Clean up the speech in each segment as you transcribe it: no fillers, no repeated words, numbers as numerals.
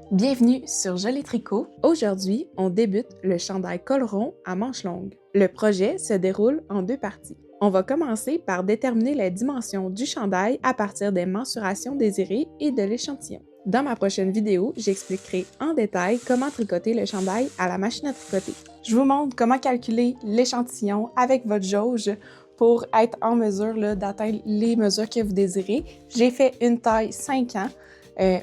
Bienvenue sur Joli Tricot. Aujourd'hui, on débute le chandail col rond à manches longues. Le projet se déroule en deux parties. On va commencer par déterminer les dimensions du chandail à partir des mensurations désirées et de l'échantillon. Dans ma prochaine vidéo, j'expliquerai en détail comment tricoter le chandail à la machine à tricoter. Je vous montre comment calculer l'échantillon avec votre jauge pour être en mesure d'atteindre les mesures que vous désirez. J'ai fait une taille 5 ans.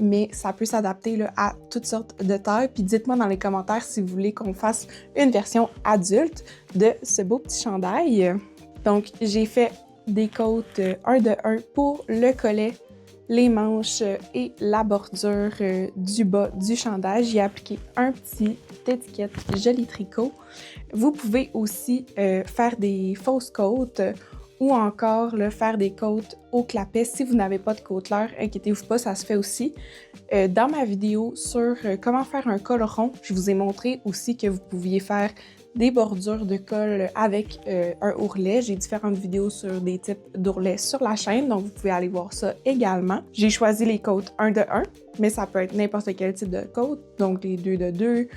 Mais ça peut s'adapter à toutes sortes de tailles. Puis dites-moi dans les commentaires si vous voulez qu'on fasse une version adulte de ce beau petit chandail. Donc, j'ai fait des côtes 1 de 1 pour le collet, les manches et la bordure du bas du chandail. J'ai appliqué un petit étiquette Joli Tricot. Vous pouvez aussi faire des fausses côtes ou encore faire des côtes au clapet. Si vous n'avez pas de côteleur, inquiétez-vous pas, ça se fait aussi. Dans ma vidéo sur comment faire un col rond, je vous ai montré aussi que vous pouviez faire des bordures de col avec un ourlet. J'ai différentes vidéos sur des types d'ourlets sur la chaîne, donc vous pouvez aller voir ça également. J'ai choisi les côtes 1 de 1, mais ça peut être n'importe quel type de côte, donc les 2 de 2,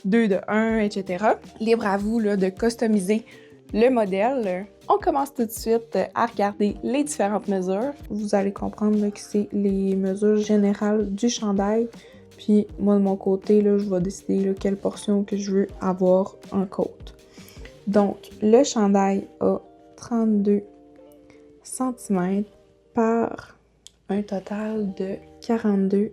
2 de 1, etc. Libre à vous de customiser le modèle. On commence tout de suite à regarder les différentes mesures. Vous allez comprendre que c'est les mesures générales du chandail. Puis moi, de mon côté, je vais décider quelle portion que je veux avoir en côte. Donc, le chandail a 32 cm par un total de 42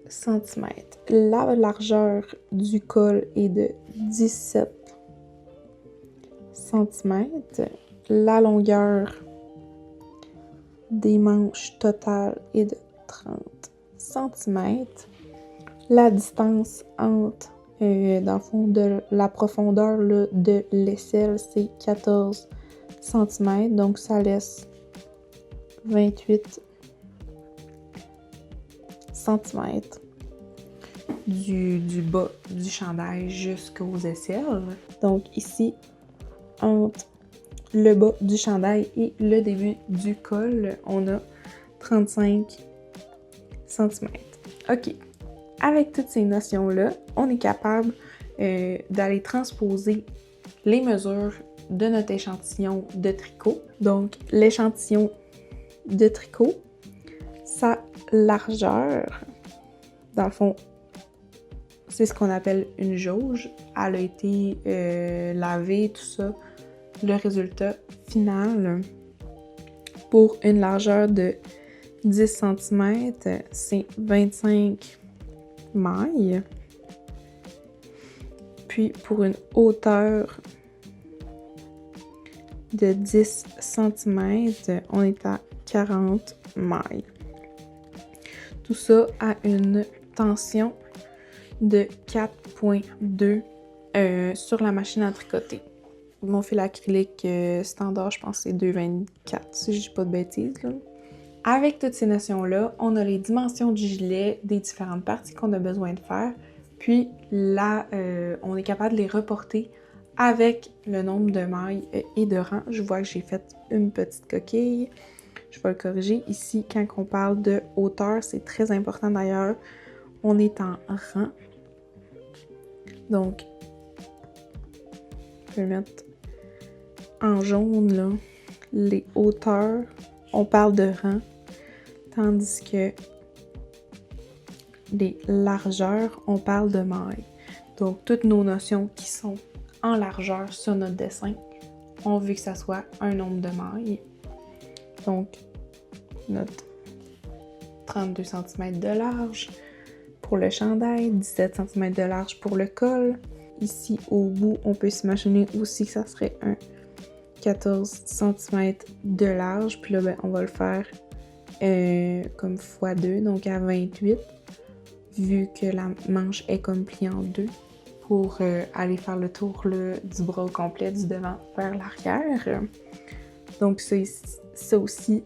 cm. La largeur du col est de 17 cm. La longueur des manches totales est de 30 cm. La distance entre, dans le fond, de la profondeur de l'aisselle, c'est 14 cm. Donc, ça laisse 28 cm du bas du chandail jusqu'aux aisselles. Donc, ici, entre le bas du chandail et le début du col, on a 35 cm. OK. Avec toutes ces notions-là, on est capable d'aller transposer les mesures de notre échantillon de tricot. Donc, l'échantillon de tricot, sa largeur, dans le fond, c'est ce qu'on appelle une jauge. Elle a été lavée, tout ça. Le résultat final, pour une largeur de 10 cm, c'est 25 mailles. Puis pour une hauteur de 10 cm, on est à 40 mailles. Tout ça à une tension de 4.2 sur la machine à tricoter. Mon fil acrylique standard, je pense que c'est 2,24 si je dis pas de bêtises. Avec toutes ces notions-là, on a les dimensions du gilet, des différentes parties qu'on a besoin de faire. Puis là, on est capable de les reporter avec le nombre de mailles et de rangs. Je vois que j'ai fait une petite coquille. Je vais le corriger. Ici, quand on parle de hauteur, c'est très important d'ailleurs. On est en rang. Donc, je vais mettre en jaune, les hauteurs, on parle de rang, tandis que les largeurs, on parle de mailles. Donc, toutes nos notions qui sont en largeur sur notre dessin, on veut que ça soit un nombre de mailles. Donc, notre 32 cm de large pour le chandail, 17 cm de large pour le col. Ici, au bout, on peut s'imaginer aussi que ça serait un 14 cm de large. Puis là, on va le faire comme x2, donc à 28, vu que la manche est comme pliée en deux, pour aller faire le tour du bras au complet, du devant vers l'arrière. Donc ça aussi,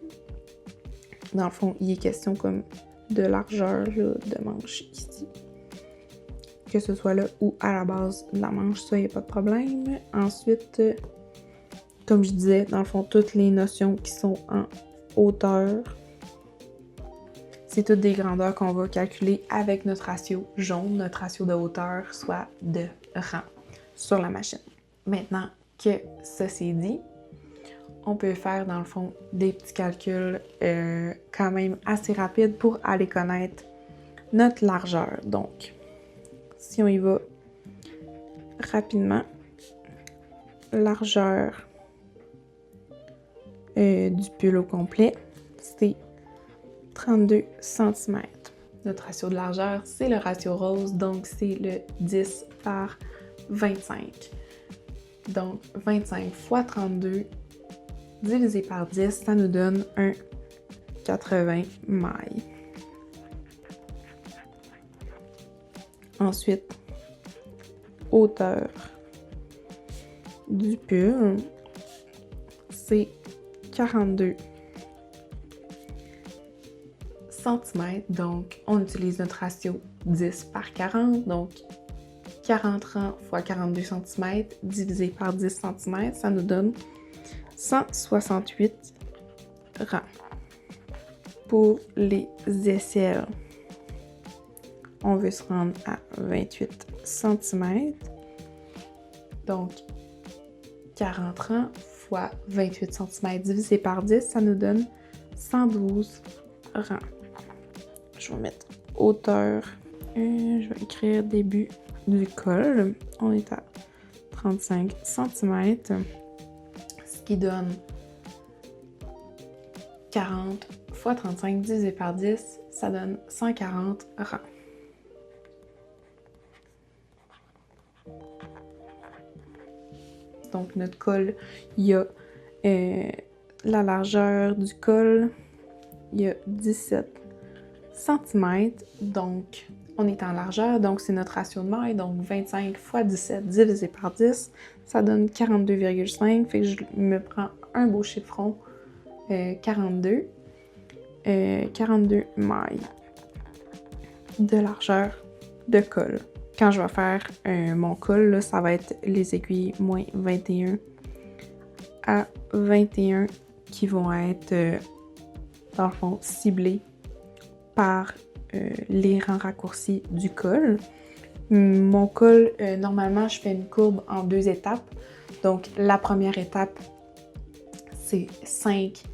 dans le fond, il est question comme de largeur de manche ici. Que ce soit là ou à la base de la manche, ça, il n'y a pas de problème. Ensuite, comme je disais, dans le fond, toutes les notions qui sont en hauteur, c'est toutes des grandeurs qu'on va calculer avec notre ratio jaune, notre ratio de hauteur, soit de rang sur la machine. Maintenant que ça c'est dit, on peut faire dans le fond des petits calculs quand même assez rapides pour aller connaître notre largeur. Donc, si on y va rapidement, largeur du pull au complet, c'est 32 cm. Notre ratio de largeur, c'est le ratio rose, donc c'est le 10 par 25. Donc, 25 fois 32 divisé par 10, ça nous donne un 80 mailles. Ensuite, hauteur du pull, c'est 42 cm. Donc, on utilise notre ratio 10 par 40. Donc, 40 rangs fois 42 cm divisé par 10 cm, ça nous donne 168 rangs. Pour les aisselles, on veut se rendre à 28 cm. Donc, 40 rangs fois 28 cm divisé par 10, ça nous donne 112 rangs. Je vais mettre hauteur. Je vais écrire début du col. On est à 35 cm. Ce qui donne 40 fois 35 divisé par 10, ça donne 140 rangs. Donc, notre col, il y a la largeur du col, il y a 17 cm. Donc, on est en largeur, donc c'est notre ratio de maille. Donc, 25 fois 17 divisé par 10, ça donne 42,5. Fait que je me prends un beau chiffron, 42. 42 mailles de largeur de col. Quand je vais faire mon col, là, ça va être les aiguilles moins 21 à 21 qui vont être, dans le fond, ciblées par les rangs raccourcis du col. Mon col, normalement, je fais une courbe en 2 étapes. Donc, la première étape, c'est 5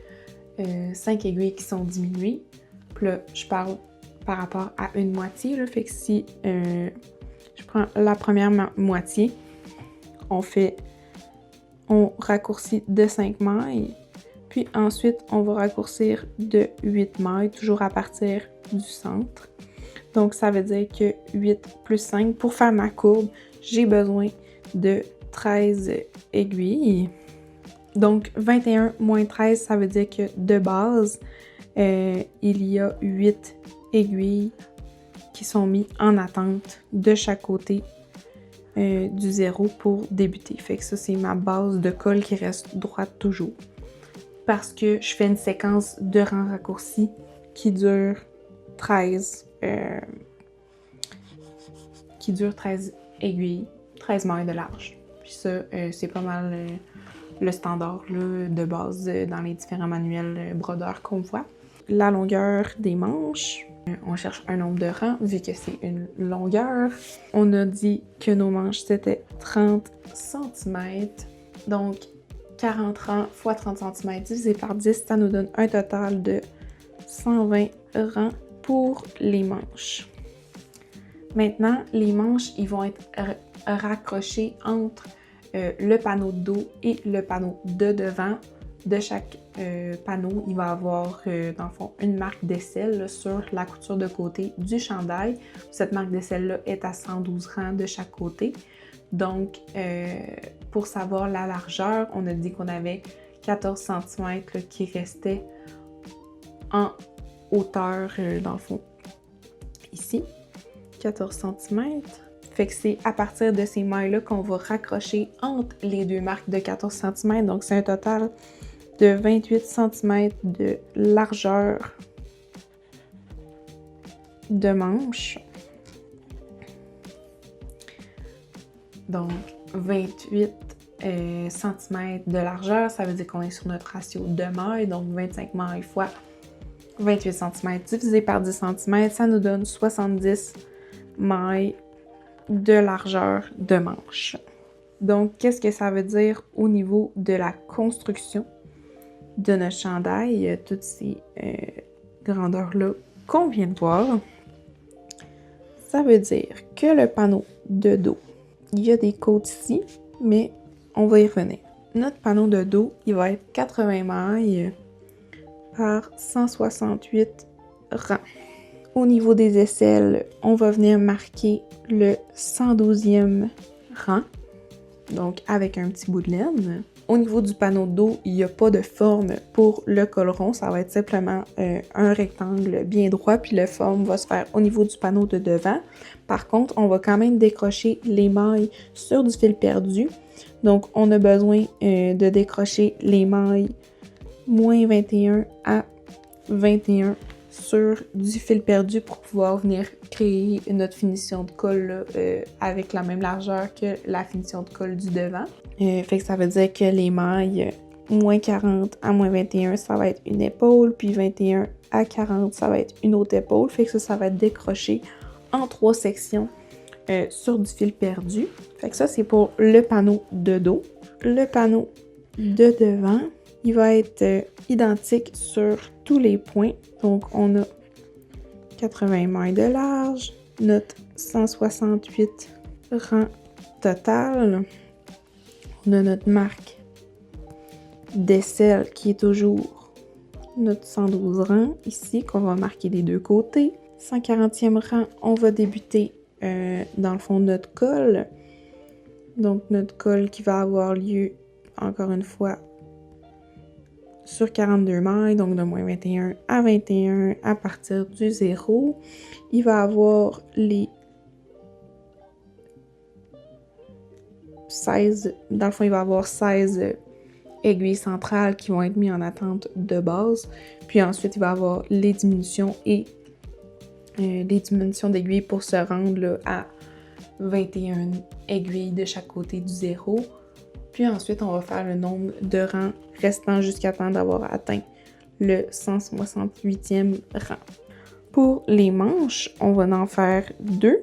aiguilles qui sont diminuées. Puis là, je parle par rapport à une moitié. Là, fait que si je prends la première moitié, on raccourcit de 5 mailles. Puis ensuite, on va raccourcir de 8 mailles, toujours à partir du centre. Donc, ça veut dire que 8 plus 5, pour faire ma courbe, j'ai besoin de 13 aiguilles. Donc, 21 moins 13, ça veut dire que de base, il y a 8 aiguilles qui sont mises en attente de chaque côté du zéro pour débuter. Fait que ça, c'est ma base de col qui reste droite toujours. Parce que je fais une séquence de rangs raccourcis qui dure 13 aiguilles, 13 mailles de large. Puis ça, c'est pas mal le standard là, de base dans les différents manuels brodeurs qu'on voit. La longueur des manches, on cherche un nombre de rangs vu que c'est une longueur. On a dit que nos manches c'était 30 cm. Donc 40 rangs fois 30 cm divisé par 10, ça nous donne un total de 120 rangs pour les manches. Maintenant, les manches, ils vont être raccrochés entre le panneau de dos et le panneau de devant. De chaque panneau, il va avoir, dans le fond, une marque d'aisselle sur la couture de côté du chandail. Cette marque d'aisselle-là est à 112 rangs de chaque côté. Donc, pour savoir la largeur, on a dit qu'on avait 14 cm là, qui restait en hauteur, dans le fond, ici. 14 cm. Fait que c'est à partir de ces mailles-là qu'on va raccrocher entre les deux marques de 14 cm. Donc, c'est un total de 28 cm de largeur de manche. Donc, 28 cm de largeur, ça veut dire qu'on est sur notre ratio de mailles. Donc, 25 mailles fois 28 cm divisé par 10 cm, ça nous donne 70 mailles de largeur de manche. Donc, qu'est-ce que ça veut dire au niveau de la construction de notre chandail, toutes ces grandeurs-là qu'on vient de voir? Ça veut dire que le panneau de dos, il y a des côtes ici, mais on va y revenir. Notre panneau de dos, il va être 80 mailles par 168 rangs. Au niveau des aisselles, on va venir marquer le 112e rang, donc avec un petit bout de laine. Au niveau du panneau de dos, il n'y a pas de forme pour le col-rond, ça va être simplement un rectangle bien droit, puis la forme va se faire au niveau du panneau de devant. Par contre, on va quand même décrocher les mailles sur du fil perdu. Donc, on a besoin de décrocher les mailles moins 21 à 21 sur du fil perdu pour pouvoir venir créer notre finition de col là, avec la même largeur que la finition de col du devant. Fait que ça veut dire que les mailles moins 40 à moins 21, ça va être une épaule, puis 21 à 40, ça va être une autre épaule. Fait que ça va être décroché en 3 sections sur du fil perdu. Fait que ça, c'est pour le panneau de dos. Le panneau de devant, il va être identique sur tous les points. Donc, on a 80 mailles de large, notre 168 rangs total. On a notre marque d'aisselle qui est toujours notre 112 rangs ici, qu'on va marquer des deux côtés. 140e rang, on va débuter dans le fond de notre col. Donc, notre col qui va avoir lieu, encore une fois, sur 42 mailles, donc de moins 21 à 21 à partir du 0. Il va avoir les 16, dans le fond, il va avoir 16 aiguilles centrales qui vont être mises en attente de base. Puis ensuite, il va avoir les diminutions et les diminutions d'aiguilles pour se rendre là, à 21 aiguilles de chaque côté du 0. Puis ensuite, on va faire le nombre de rangs restant jusqu'à temps d'avoir atteint le 168e rang. Pour les manches, on va en faire 2.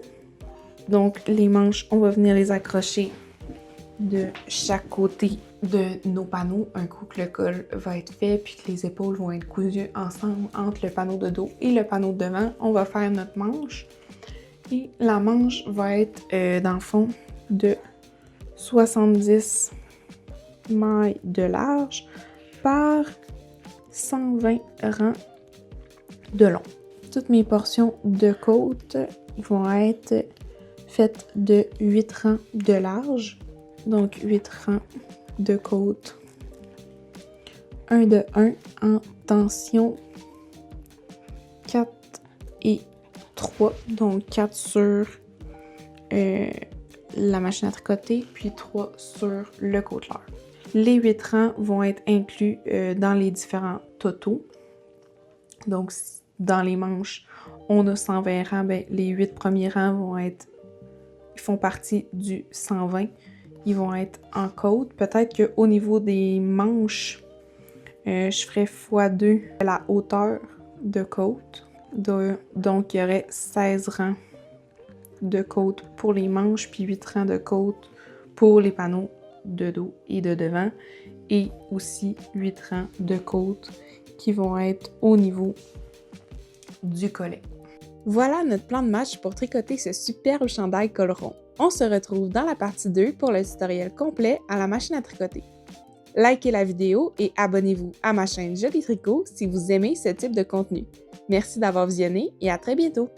Donc, les manches, on va venir les accrocher de chaque côté de nos panneaux, un coup que le col va être fait, puis que les épaules vont être cousues ensemble entre le panneau de dos et le panneau de devant. On va faire notre manche. Et la manche va être, dans le fond, de 70 mailles de large par 120 rangs de long. Toutes mes portions de côte vont être faites de 8 rangs de large. Donc 8 rangs de côte. 1 de 1 en tension. 4 et 3. Donc 4 sur la machine à tricoter, puis 3 sur le côteleur. Les 8 rangs vont être inclus dans les différents totaux. Donc, dans les manches, on a 120 rangs. Ben, les 8 premiers rangs ils font partie du 120. Ils vont être en côte. Peut-être qu'au niveau des manches, je ferai x2 la hauteur de côte. Donc, il y aurait 16 rangs de côte pour les manches, puis 8 rangs de côte pour les panneaux de dos et de devant, et aussi 8 rangs de côte qui vont être au niveau du collet. Voilà notre plan de match pour tricoter ce superbe chandail col rond. On se retrouve dans la partie 2 pour le tutoriel complet à la machine à tricoter. Likez la vidéo et abonnez-vous à ma chaîne Joli Tricot si vous aimez ce type de contenu. Merci d'avoir visionné et à très bientôt!